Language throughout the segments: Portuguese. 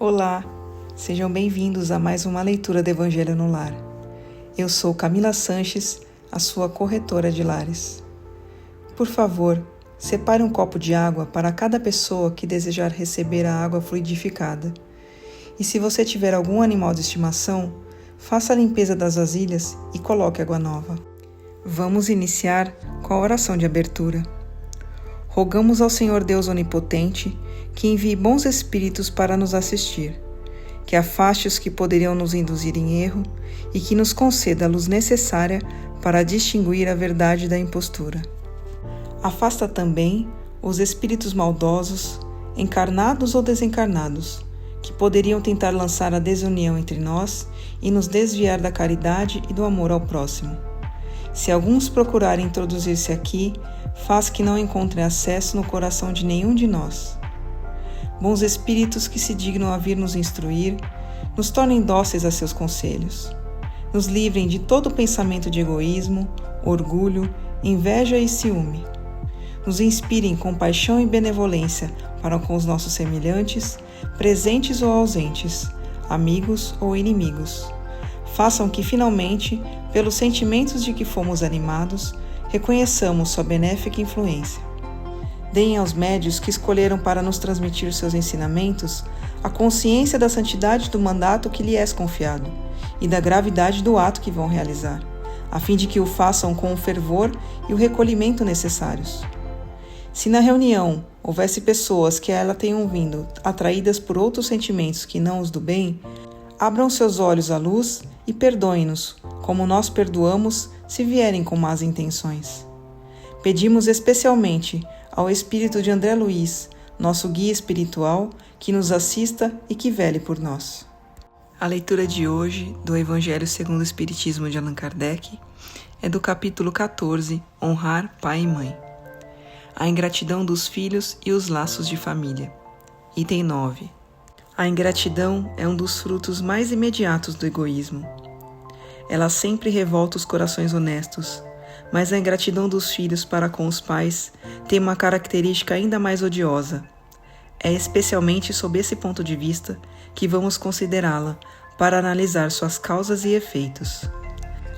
Olá, sejam bem-vindos a mais uma leitura do Evangelho no Lar. Eu sou Camila Sanches, a sua corretora de lares. Por favor, separe um copo de água para cada pessoa que desejar receber a água fluidificada. E se você tiver algum animal de estimação, faça a limpeza das vasilhas e coloque água nova. Vamos iniciar com a oração de abertura. Rogamos ao Senhor Deus Onipotente que envie bons espíritos para nos assistir, que afaste os que poderiam nos induzir em erro e que nos conceda a luz necessária para distinguir a verdade da impostura. Afasta também os espíritos maldosos, encarnados ou desencarnados, que poderiam tentar lançar a desunião entre nós e nos desviar da caridade e do amor ao próximo. Se alguns procurarem introduzir-se aqui, faz que não encontrem acesso no coração de nenhum de nós. Bons espíritos que se dignam a vir nos instruir, nos tornem dóceis a seus conselhos. Nos livrem de todo pensamento de egoísmo, orgulho, inveja e ciúme. Nos inspirem compaixão e benevolência para com os nossos semelhantes, presentes ou ausentes, amigos ou inimigos. Façam que, finalmente, pelos sentimentos de que fomos animados, reconheçamos sua benéfica influência. Deem aos médios que escolheram para nos transmitir seus ensinamentos a consciência da santidade do mandato que lhe és confiado e da gravidade do ato que vão realizar, a fim de que o façam com o fervor e o recolhimento necessários. Se na reunião houvesse pessoas que a ela tenham vindo atraídas por outros sentimentos que não os do bem, abram seus olhos à luz e perdoem-nos, como nós perdoamos se vierem com más intenções. Pedimos especialmente ao espírito de André Luiz, nosso guia espiritual, que nos assista e que vele por nós. A leitura de hoje do Evangelho segundo o Espiritismo de Allan Kardec é do capítulo 14, Honrar Pai e Mãe. A ingratidão dos filhos e os laços de família. Item 9. A ingratidão é um dos frutos mais imediatos do egoísmo. Ela sempre revolta os corações honestos, mas a ingratidão dos filhos para com os pais tem uma característica ainda mais odiosa. É especialmente sob esse ponto de vista que vamos considerá-la para analisar suas causas e efeitos.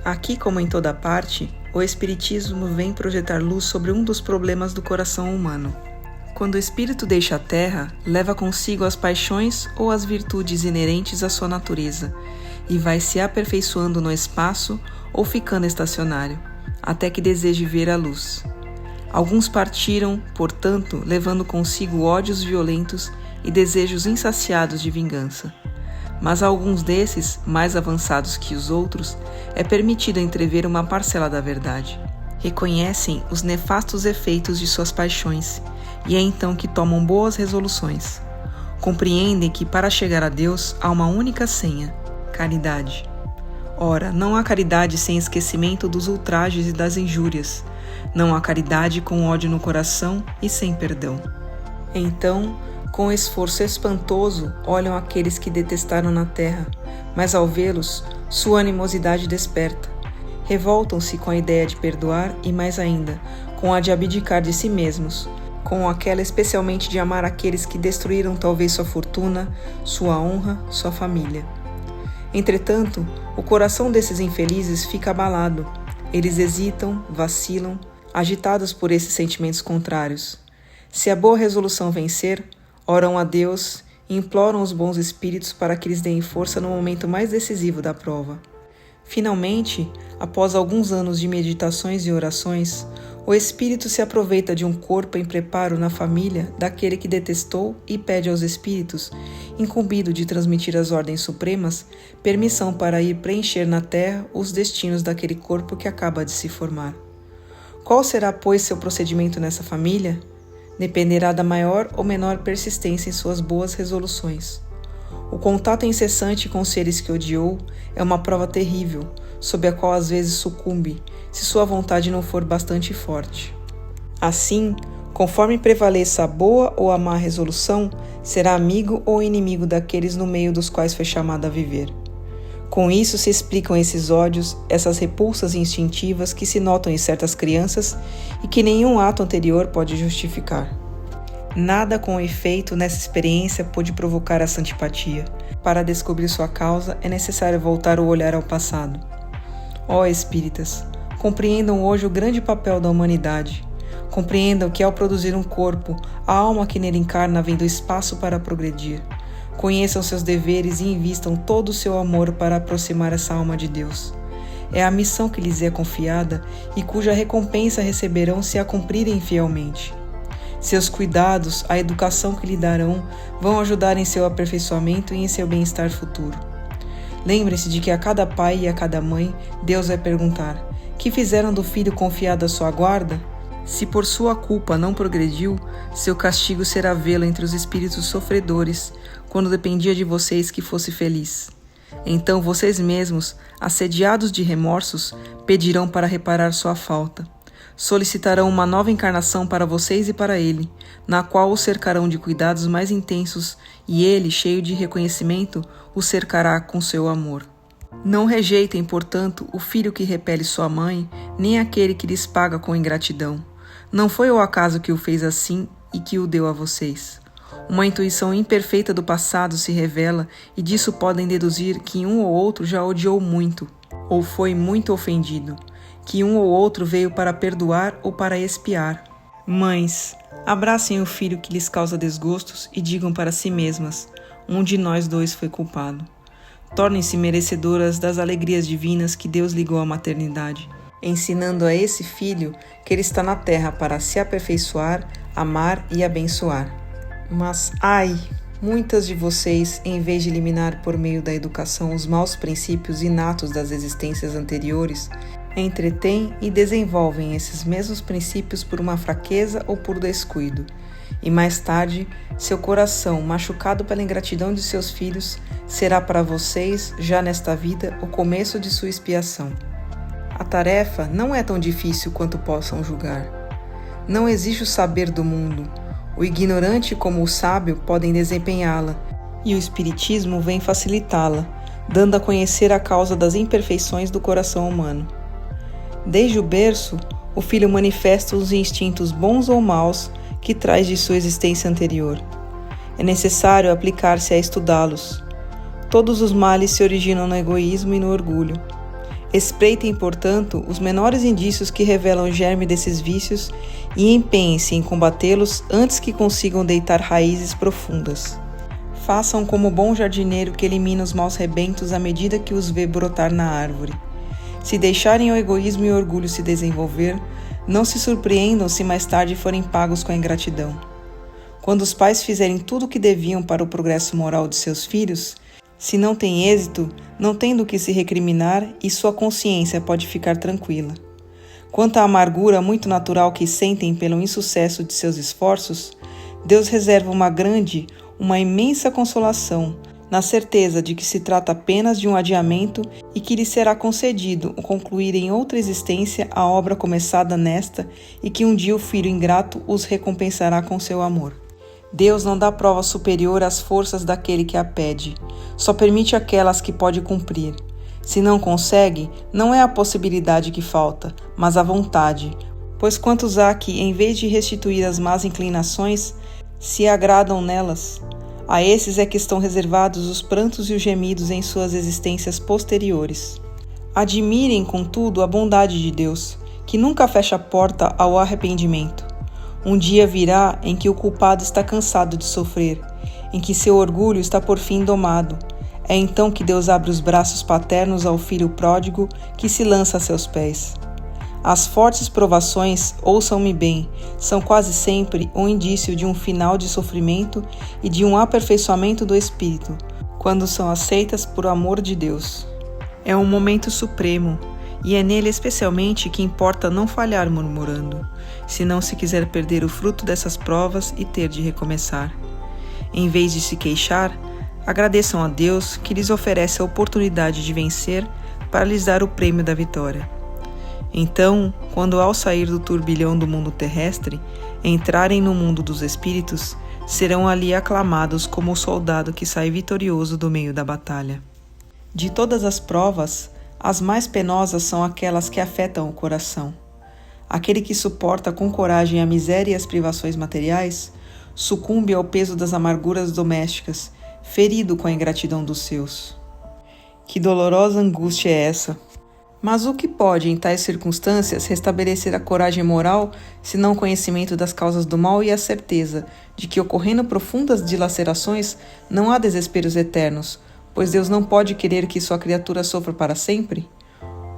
Aqui, como em toda parte, o Espiritismo vem projetar luz sobre um dos problemas do coração humano. Quando o espírito deixa a Terra, leva consigo as paixões ou as virtudes inerentes à sua natureza e vai se aperfeiçoando no espaço ou ficando estacionário, até que deseje ver a luz. Alguns partiram, portanto, levando consigo ódios violentos e desejos insaciados de vingança. Mas a alguns desses, mais avançados que os outros, é permitido entrever uma parcela da verdade. Reconhecem os nefastos efeitos de suas paixões e é então que tomam boas resoluções. Compreendem que para chegar a Deus há uma única senha: caridade. Ora, não há caridade sem esquecimento dos ultrajes e das injúrias. Não há caridade com ódio no coração e sem perdão. Então, com esforço espantoso, olham aqueles que detestaram na terra, mas ao vê-los, sua animosidade desperta. Revoltam-se com a ideia de perdoar e, mais ainda, com a de abdicar de si mesmos, com aquela especialmente de amar aqueles que destruíram talvez sua fortuna, sua honra, sua família. Entretanto, o coração desses infelizes fica abalado. Eles hesitam, vacilam, agitados por esses sentimentos contrários. Se a boa resolução vencer, oram a Deus e imploram os bons espíritos para que lhes deem força no momento mais decisivo da prova. Finalmente, após alguns anos de meditações e orações, o espírito se aproveita de um corpo em preparo na família daquele que detestou e pede aos espíritos, incumbido de transmitir às ordens supremas, permissão para ir preencher na terra os destinos daquele corpo que acaba de se formar. Qual será, pois, seu procedimento nessa família? Dependerá da maior ou menor persistência em suas boas resoluções. O contato incessante com os seres que odiou é uma prova terrível, sob a qual às vezes sucumbe, se sua vontade não for bastante forte. Assim, conforme prevaleça a boa ou a má resolução, será amigo ou inimigo daqueles no meio dos quais foi chamado a viver. Com isso se explicam esses ódios, essas repulsas instintivas que se notam em certas crianças e que nenhum ato anterior pode justificar. Nada com efeito nessa experiência pôde provocar essa antipatia. Para descobrir sua causa, é necessário voltar o olhar ao passado. Ó espíritas, compreendam hoje o grande papel da humanidade. Compreendam que ao produzir um corpo, a alma que nele encarna vem do espaço para progredir. Conheçam seus deveres e invistam todo o seu amor para aproximar essa alma de Deus. É a missão que lhes é confiada e cuja recompensa receberão se a cumprirem fielmente. Seus cuidados, a educação que lhe darão, vão ajudar em seu aperfeiçoamento e em seu bem-estar futuro. Lembre-se de que a cada pai e a cada mãe, Deus vai perguntar: que fizeram do filho confiado à sua guarda? Se por sua culpa não progrediu, seu castigo será vê-lo entre os espíritos sofredores, quando dependia de vocês que fosse feliz. Então vocês mesmos, assediados de remorsos, pedirão para reparar sua falta. Solicitarão uma nova encarnação para vocês e para ele, na qual o cercarão de cuidados mais intensos, e ele, cheio de reconhecimento, o cercará com seu amor. Não rejeitem, portanto, o filho que repele sua mãe, nem aquele que lhes paga com ingratidão. Não foi o acaso que o fez assim e que o deu a vocês. Uma intuição imperfeita do passado se revela e disso podem deduzir que um ou outro já odiou muito, ou foi muito ofendido, que um ou outro veio para perdoar ou para expiar. Mães, abracem o filho que lhes causa desgostos e digam para si mesmas: um de nós dois foi culpado. Tornem-se merecedoras das alegrias divinas que Deus ligou à maternidade, ensinando a esse filho que ele está na terra para se aperfeiçoar, amar e abençoar. Mas, ai, muitas de vocês, em vez de eliminar por meio da educação os maus princípios inatos das existências anteriores, entretêm e desenvolvem esses mesmos princípios por uma fraqueza ou por descuido. E mais tarde, seu coração, machucado pela ingratidão de seus filhos, será para vocês, já nesta vida, o começo de sua expiação. A tarefa não é tão difícil quanto possam julgar. Não exige o saber do mundo. O ignorante como o sábio podem desempenhá-la, e o Espiritismo vem facilitá-la, dando a conhecer a causa das imperfeições do coração humano. Desde o berço, o filho manifesta os instintos bons ou maus que traz de sua existência anterior. É necessário aplicar-se a estudá-los. Todos os males se originam no egoísmo e no orgulho. Espreitem, portanto, os menores indícios que revelam o germe desses vícios e empenhem-se em combatê-los antes que consigam deitar raízes profundas. Façam como o bom jardineiro que elimina os maus rebentos à medida que os vê brotar na árvore. Se deixarem o egoísmo e o orgulho se desenvolver, não se surpreendam se mais tarde forem pagos com a ingratidão. Quando os pais fizerem tudo o que deviam para o progresso moral de seus filhos, se não tem êxito, não tem do que se recriminar e sua consciência pode ficar tranquila. Quanto à amargura muito natural que sentem pelo insucesso de seus esforços, Deus reserva uma imensa consolação, na certeza de que se trata apenas de um adiamento e que lhe será concedido concluir em outra existência a obra começada nesta e que um dia o filho ingrato os recompensará com seu amor. Deus não dá prova superior às forças daquele que a pede, só permite aquelas que pode cumprir. Se não consegue, não é a possibilidade que falta, mas a vontade, pois quantos há que, em vez de restituir as más inclinações, se agradam nelas? A esses é que estão reservados os prantos e os gemidos em suas existências posteriores. Admirem, contudo, a bondade de Deus, que nunca fecha a porta ao arrependimento. Um dia virá em que o culpado está cansado de sofrer, em que seu orgulho está por fim domado. É então que Deus abre os braços paternos ao filho pródigo que se lança a seus pés. As fortes provações, ouçam-me bem, são quase sempre um indício de um final de sofrimento e de um aperfeiçoamento do espírito, quando são aceitas por amor de Deus. É um momento supremo, e é nele especialmente que importa não falhar murmurando, se não se quiser perder o fruto dessas provas e ter de recomeçar. Em vez de se queixar, agradeçam a Deus que lhes oferece a oportunidade de vencer para lhes dar o prêmio da vitória. Então, quando ao sair do turbilhão do mundo terrestre, entrarem no mundo dos espíritos, serão ali aclamados como o soldado que sai vitorioso do meio da batalha. De todas as provas, as mais penosas são aquelas que afetam o coração. Aquele que suporta com coragem a miséria e as privações materiais, sucumbe ao peso das amarguras domésticas, ferido com a ingratidão dos seus. Que dolorosa angústia é essa! Mas o que pode, em tais circunstâncias, restabelecer a coragem moral, senão o conhecimento das causas do mal e a certeza de que, ocorrendo profundas dilacerações, não há desesperos eternos, pois Deus não pode querer que sua criatura sofra para sempre?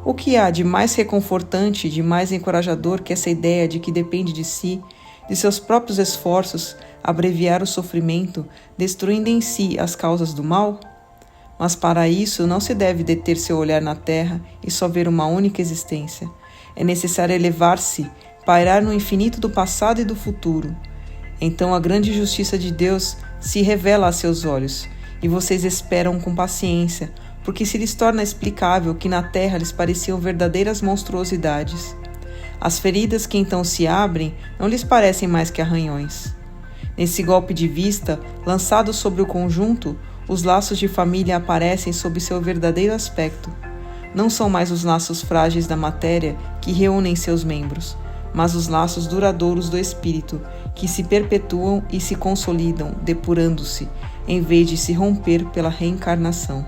O que há de mais reconfortante, de mais encorajador que essa ideia de que depende de si, de seus próprios esforços, abreviar o sofrimento, destruindo em si as causas do mal? Mas para isso não se deve deter seu olhar na terra e só ver uma única existência. É necessário elevar-se, pairar no infinito do passado e do futuro. Então a grande justiça de Deus se revela a seus olhos, e vocês esperam com paciência, porque se lhes torna explicável que na terra lhes pareciam verdadeiras monstruosidades. As feridas que então se abrem não lhes parecem mais que arranhões. Nesse golpe de vista, lançado sobre o conjunto, os laços de família aparecem sob seu verdadeiro aspecto. Não são mais os laços frágeis da matéria que reúnem seus membros, mas os laços duradouros do espírito, que se perpetuam e se consolidam, depurando-se, em vez de se romper pela reencarnação.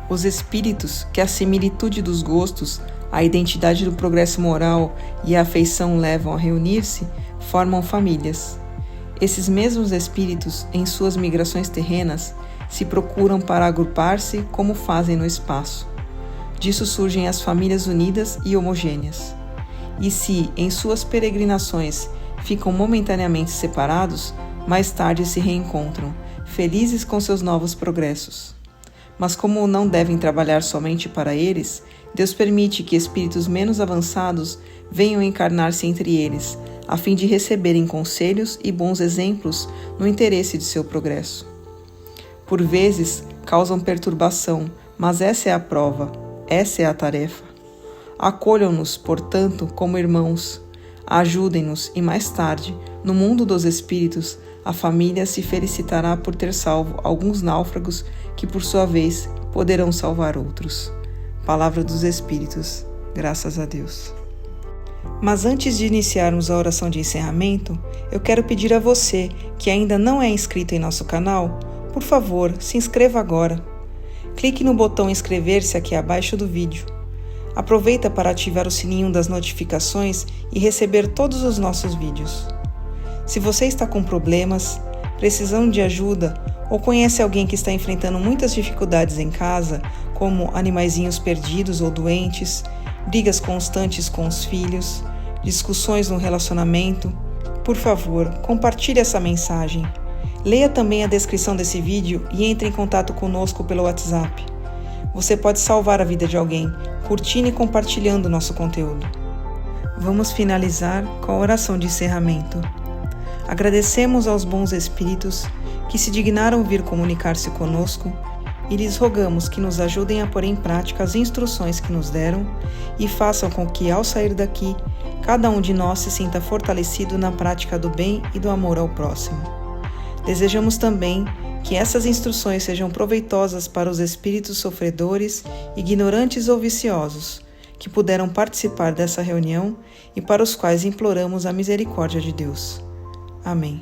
Os espíritos, que a similitude dos gostos, a identidade do progresso moral e a afeição levam a reunir-se, formam famílias. Esses mesmos espíritos, em suas migrações terrenas, se procuram para agrupar-se como fazem no espaço. Disso surgem as famílias unidas e homogêneas. E se, em suas peregrinações, ficam momentaneamente separados, mais tarde se reencontram, felizes com seus novos progressos. Mas como não devem trabalhar somente para eles, Deus permite que espíritos menos avançados venham encarnar-se entre eles, a fim de receberem conselhos e bons exemplos no interesse de seu progresso. Por vezes, causam perturbação, mas essa é a prova, essa é a tarefa. Acolham-nos, portanto, como irmãos. Ajudem-nos e mais tarde, no mundo dos espíritos, a família se felicitará por ter salvo alguns náufragos que, por sua vez, poderão salvar outros. Palavra dos Espíritos, graças a Deus. Mas antes de iniciarmos a oração de encerramento, eu quero pedir a você, que ainda não é inscrito em nosso canal, por favor, se inscreva agora. Clique no botão inscrever-se aqui abaixo do vídeo. Aproveita para ativar o sininho das notificações e receber todos os nossos vídeos. Se você está com problemas, precisando de ajuda ou conhece alguém que está enfrentando muitas dificuldades em casa, como animaizinhos perdidos ou doentes, brigas constantes com os filhos, discussões no relacionamento, por favor, compartilhe essa mensagem. Leia também a descrição desse vídeo e entre em contato conosco pelo WhatsApp. Você pode salvar a vida de alguém, curtindo e compartilhando nosso conteúdo. Vamos finalizar com a oração de encerramento. Agradecemos aos bons espíritos que se dignaram vir comunicar-se conosco e lhes rogamos que nos ajudem a pôr em prática as instruções que nos deram e façam com que, ao sair daqui, cada um de nós se sinta fortalecido na prática do bem e do amor ao próximo. Desejamos também que essas instruções sejam proveitosas para os espíritos sofredores, ignorantes ou viciosos, que puderam participar dessa reunião e para os quais imploramos a misericórdia de Deus. Amém.